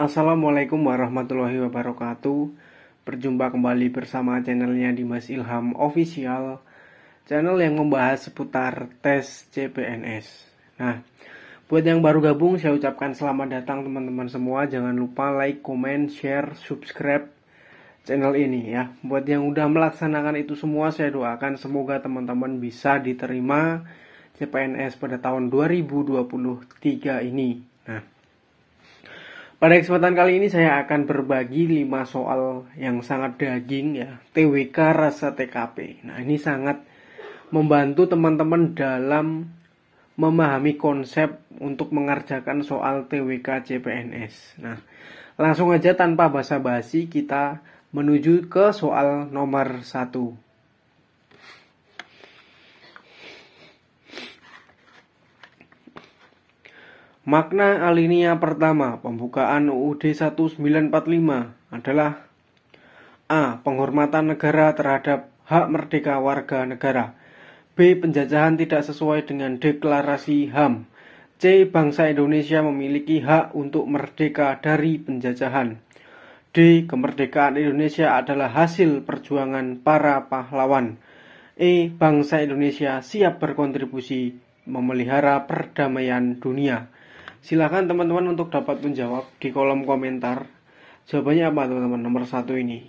Assalamualaikum warahmatullahi wabarakatuh. Berjumpa kembali bersama channelnya Dimas Ilham Official, channel yang membahas seputar tes CPNS. Nah, buat yang baru gabung, saya ucapkan selamat datang teman-teman semua. Jangan lupa like, comment, share, subscribe channel ini ya. Buat yang udah melaksanakan itu semua, saya doakan semoga teman-teman bisa diterima CPNS pada tahun 2023 ini. Nah, pada kesempatan kali ini saya akan berbagi 5 soal yang sangat daging ya, TWK rasa TKP. Nah, ini sangat membantu teman-teman dalam memahami konsep untuk mengerjakan soal TWK CPNS. Nah, langsung aja tanpa basa-basi kita menuju ke soal nomor 1. Makna alinea pertama pembukaan UUD 1945 adalah A. Penghormatan negara terhadap hak merdeka warga negara. B. Penjajahan tidak sesuai dengan deklarasi HAM. C. Bangsa Indonesia memiliki hak untuk merdeka dari penjajahan. D. Kemerdekaan Indonesia adalah hasil perjuangan para pahlawan. E. Bangsa Indonesia siap berkontribusi memelihara perdamaian dunia. Silakan teman-teman untuk dapat menjawab di kolom komentar. Jawabannya apa teman-teman? Nomor 1 ini.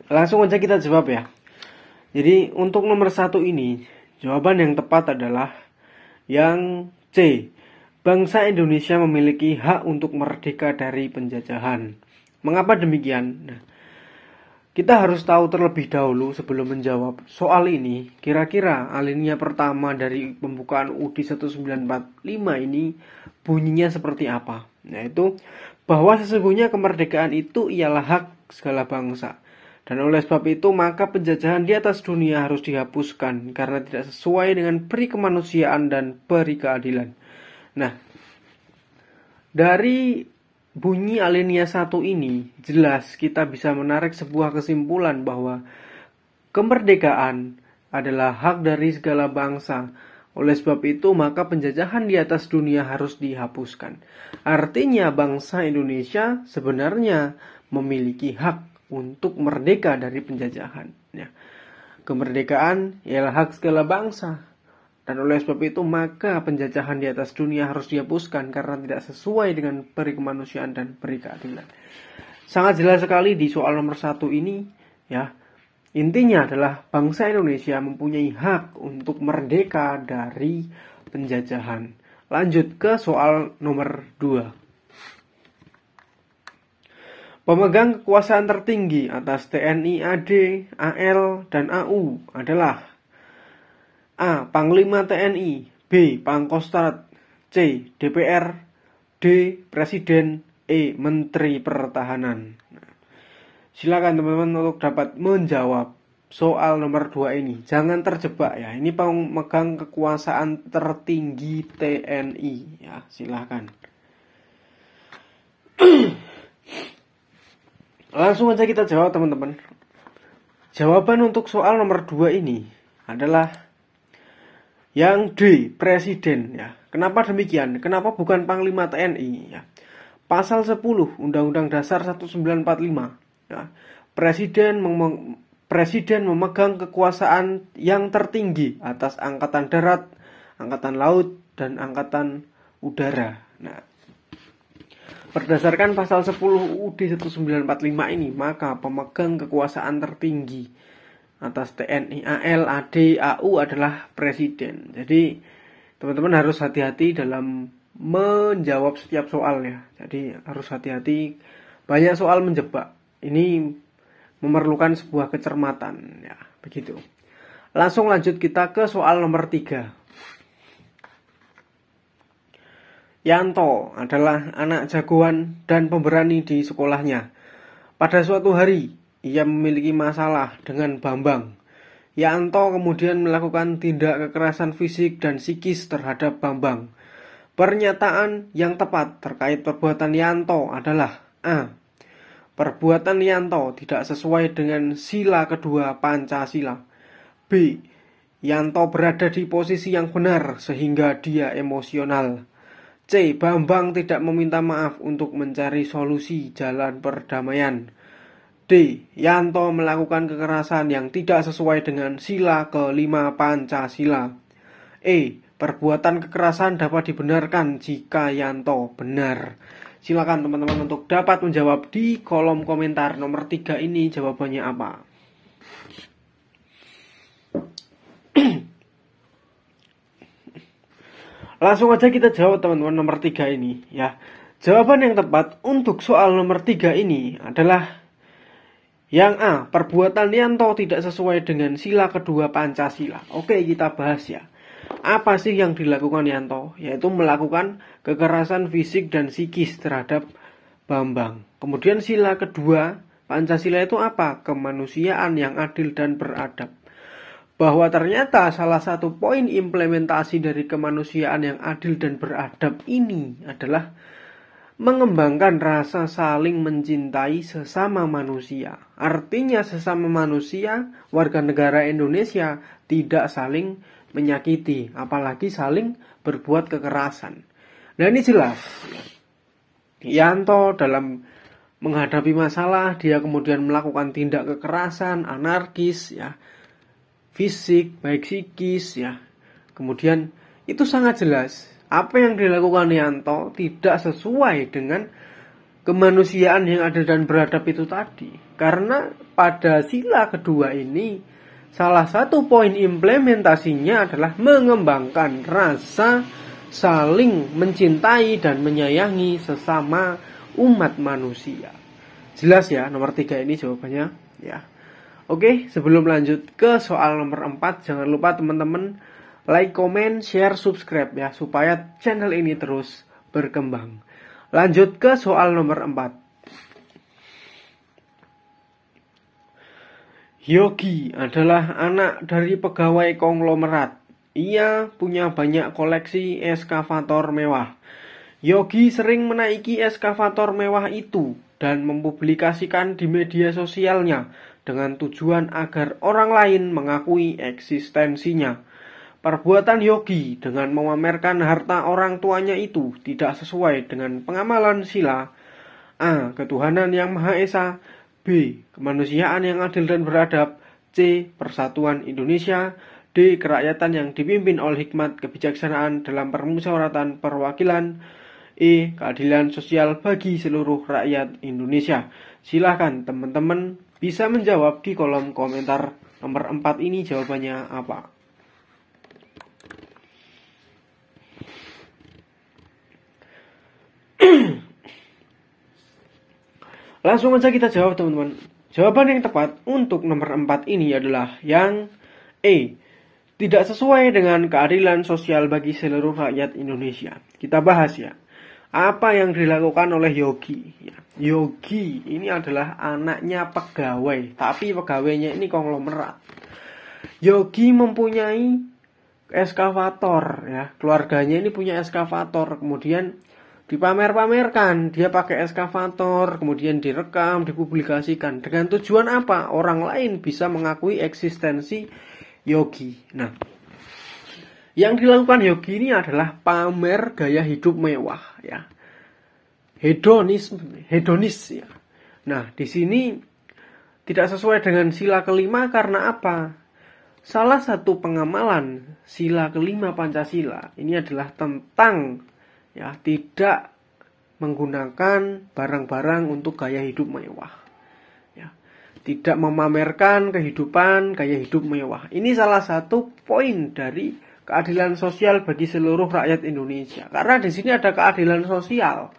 Langsung aja kita jawab ya. Jadi untuk nomor 1 ini, jawaban yang tepat adalah yang C. Bangsa Indonesia memiliki hak untuk merdeka dari penjajahan. Mengapa demikian? Nah, kita harus tahu terlebih dahulu sebelum menjawab soal ini, kira-kira alinea pertama dari pembukaan UUD 1945 ini bunyinya seperti apa? Yaitu bahwa sesungguhnya kemerdekaan itu ialah hak segala bangsa. Dan oleh sebab itu maka penjajahan di atas dunia harus dihapuskan karena tidak sesuai dengan peri kemanusiaan dan peri keadilan. Nah, dari bunyi alinea 1 ini jelas kita bisa menarik sebuah kesimpulan bahwa kemerdekaan adalah hak dari segala bangsa. Oleh sebab itu maka penjajahan di atas dunia harus dihapuskan. Artinya bangsa Indonesia sebenarnya memiliki hak untuk merdeka dari penjajahan. Ya. Kemerdekaan ialah hak segala bangsa. Dan oleh sebab itu maka penjajahan di atas dunia harus dihapuskan karena tidak sesuai dengan peri kemanusiaan dan peri keadilan. Sangat jelas sekali di soal nomor 1 ini ya. Intinya adalah bangsa Indonesia mempunyai hak untuk merdeka dari penjajahan. Lanjut ke soal nomor 2. Pemegang kekuasaan tertinggi atas TNI, AD, AL, dan AU adalah A. Panglima TNI. B. Pangkostrat. C. DPR. D. Presiden. E. Menteri Pertahanan. Silakan teman-teman untuk dapat menjawab soal nomor 2 ini. Jangan terjebak ya. Ini pemegang kekuasaan tertinggi TNI ya. Silakan. Langsung aja kita jawab teman-teman. Jawaban untuk soal nomor 2 ini adalah yang D, Presiden ya. Kenapa demikian? Kenapa bukan Panglima TNI ya? Pasal 10 Undang-Undang Dasar 1945 ya. Presiden memegang kekuasaan yang tertinggi atas angkatan darat, angkatan laut, dan angkatan udara. Nah, berdasarkan pasal 10 UUD 1945 ini, maka pemegang kekuasaan tertinggi atas TNI, AL, AD, AU adalah presiden. Jadi teman-teman harus hati-hati dalam menjawab setiap soal ya. Jadi harus hati-hati, banyak soal menjebak. Ini memerlukan sebuah kecermatan ya, begitu. Langsung lanjut kita ke soal nomor 3. Yanto adalah anak jagoan dan pemberani di sekolahnya. Pada suatu hari ia memiliki masalah dengan Bambang. Yanto kemudian melakukan tindak kekerasan fisik dan psikis terhadap Bambang. Pernyataan yang tepat terkait perbuatan Yanto adalah A. Perbuatan Yanto tidak sesuai dengan sila kedua Pancasila. B. Yanto berada di posisi yang benar sehingga dia emosional. C. Bambang tidak meminta maaf untuk mencari solusi jalan perdamaian. D. Yanto melakukan kekerasan yang tidak sesuai dengan sila kelima Pancasila. E. Perbuatan kekerasan dapat dibenarkan jika Yanto benar. Silakan teman-teman untuk dapat menjawab di kolom komentar nomor 3 ini jawabannya apa. Langsung aja kita jawab teman-teman nomor 3 ini ya. Jawaban yang tepat untuk soal nomor 3 ini adalah yang A. Perbuatan Yanto tidak sesuai dengan sila kedua Pancasila. Oke, kita bahas ya. Apa sih yang dilakukan Yanto? Yaitu melakukan kekerasan fisik dan psikis terhadap Bambang. Kemudian sila kedua Pancasila itu apa? Kemanusiaan yang adil dan beradab. Bahwa ternyata salah satu poin implementasi dari kemanusiaan yang adil dan beradab ini adalah mengembangkan rasa saling mencintai sesama manusia. Artinya sesama manusia, warga negara Indonesia tidak saling menyakiti, apalagi saling berbuat kekerasan. Nah ini jelas Yanto dalam menghadapi masalah, dia kemudian melakukan tindak kekerasan, anarkis ya, fisik, baik psikis ya. Kemudian itu sangat jelas apa yang dilakukan Yanto tidak sesuai dengan kemanusiaan yang adil dan beradab itu tadi. Karena pada sila kedua ini salah satu poin implementasinya adalah mengembangkan rasa saling mencintai dan menyayangi sesama umat manusia. Jelas ya, nomor 3 ini jawabannya ya. Oke, sebelum lanjut ke soal nomor 4, jangan lupa teman-teman like, comment, share, subscribe ya, supaya channel ini terus berkembang. Lanjut ke soal nomor 4. Yogi adalah anak dari pegawai konglomerat. Ia punya banyak koleksi eskavator mewah. Yogi sering menaiki eskavator mewah itu dan mempublikasikan di media sosialnya dengan tujuan agar orang lain mengakui eksistensinya. Perbuatan Yogi dengan memamerkan harta orang tuanya itu tidak sesuai dengan pengamalan sila A. Ketuhanan yang Maha Esa, B. Kemanusiaan yang adil dan beradab, C. Persatuan Indonesia, D. Kerakyatan yang dipimpin oleh hikmat kebijaksanaan dalam permusyawaratan perwakilan, E. Keadilan sosial bagi seluruh rakyat Indonesia. Silahkan teman-teman bisa menjawab di kolom komentar nomor 4 ini jawabannya apa. Langsung aja kita jawab teman-teman. Jawaban yang tepat untuk nomor 4 ini adalah yang E. Tidak sesuai dengan keadilan sosial bagi seluruh rakyat Indonesia. Kita bahas ya. Apa yang dilakukan oleh Yogi? Yogi ini adalah anaknya pegawai, tapi pegawainya ini konglomerat. Yogi mempunyai eskavator ya. Keluarganya ini punya eskavator, kemudian dipamer-pamerkan, dia pakai eskavator, kemudian direkam, dipublikasikan. Dengan tujuan apa? Orang lain bisa mengakui eksistensi Yogi. Nah, yang dilakukan Yogi ini adalah pamer gaya hidup mewah, ya, hedonis, ya. Nah, di sini tidak sesuai dengan sila kelima karena apa? Salah satu pengamalan sila kelima Pancasila ini adalah tentang ya tidak menggunakan barang-barang untuk gaya hidup mewah, ya, tidak memamerkan kehidupan gaya hidup mewah. Ini salah satu poin dari keadilan sosial bagi seluruh rakyat Indonesia. Karena di sini ada keadilan sosial.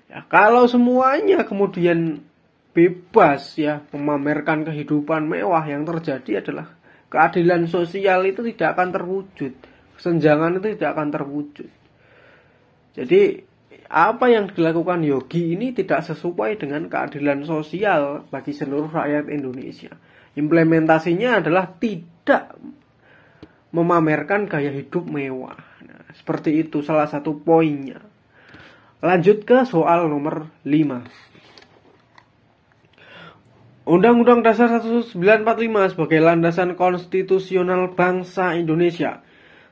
Ya, kalau semuanya kemudian bebas ya memamerkan kehidupan mewah, yang terjadi adalah keadilan sosial itu tidak akan terwujud. Kesenjangan itu tidak akan terwujud. Jadi apa yang dilakukan Yogi ini tidak sesuai dengan keadilan sosial bagi seluruh rakyat Indonesia. Implementasinya adalah tidak memamerkan gaya hidup mewah. Nah, seperti itu salah satu poinnya. Lanjut ke soal nomor 5. Undang-Undang Dasar 1945 sebagai landasan konstitusional bangsa Indonesia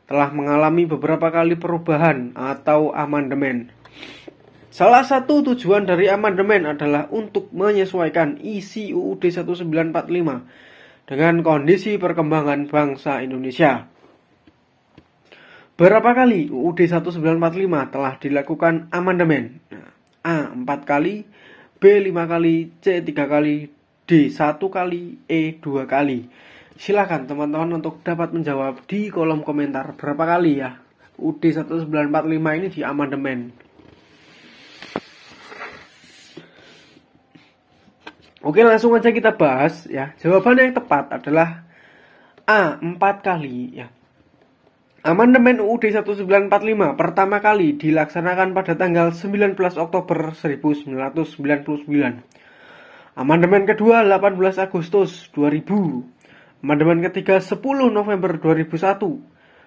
telah mengalami beberapa kali perubahan atau amandemen. Salah satu tujuan dari amandemen adalah untuk menyesuaikan isi UUD 1945 dengan kondisi perkembangan bangsa Indonesia. Berapa kali UUD 1945 telah dilakukan amandemen? A. 4 kali, B. 5 kali, C. 3 kali, D. 1 kali, E. 2 kali. Silakan teman-teman untuk dapat menjawab di kolom komentar berapa kali ya UUD 1945 ini di amandemen. Oke, langsung aja kita bahas ya. Jawaban yang tepat adalah A. 4 kali ya. Amandemen UUD 1945 pertama kali dilaksanakan pada tanggal 19 Oktober 1999. Amandemen kedua 18 Agustus 2000. Amandemen ketiga 10 November 2001.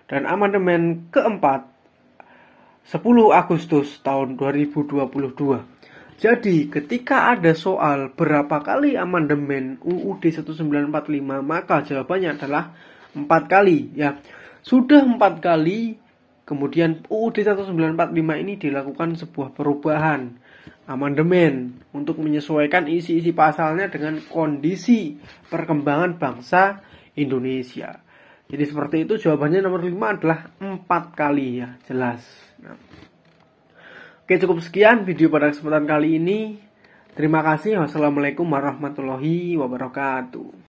Dan amandemen keempat 10 Agustus tahun 2022. Jadi ketika ada soal berapa kali amandemen UUD 1945, maka jawabannya adalah 4 kali ya. Sudah 4 kali, kemudian UUD 1945 ini dilakukan sebuah perubahan, amandemen, untuk menyesuaikan isi-isi pasalnya dengan kondisi perkembangan bangsa Indonesia. Jadi seperti itu, jawabannya nomor 5 adalah 4 kali ya, jelas. Nah. Oke, cukup sekian video pada kesempatan kali ini. Terima kasih. Wassalamualaikum warahmatullahi wabarakatuh.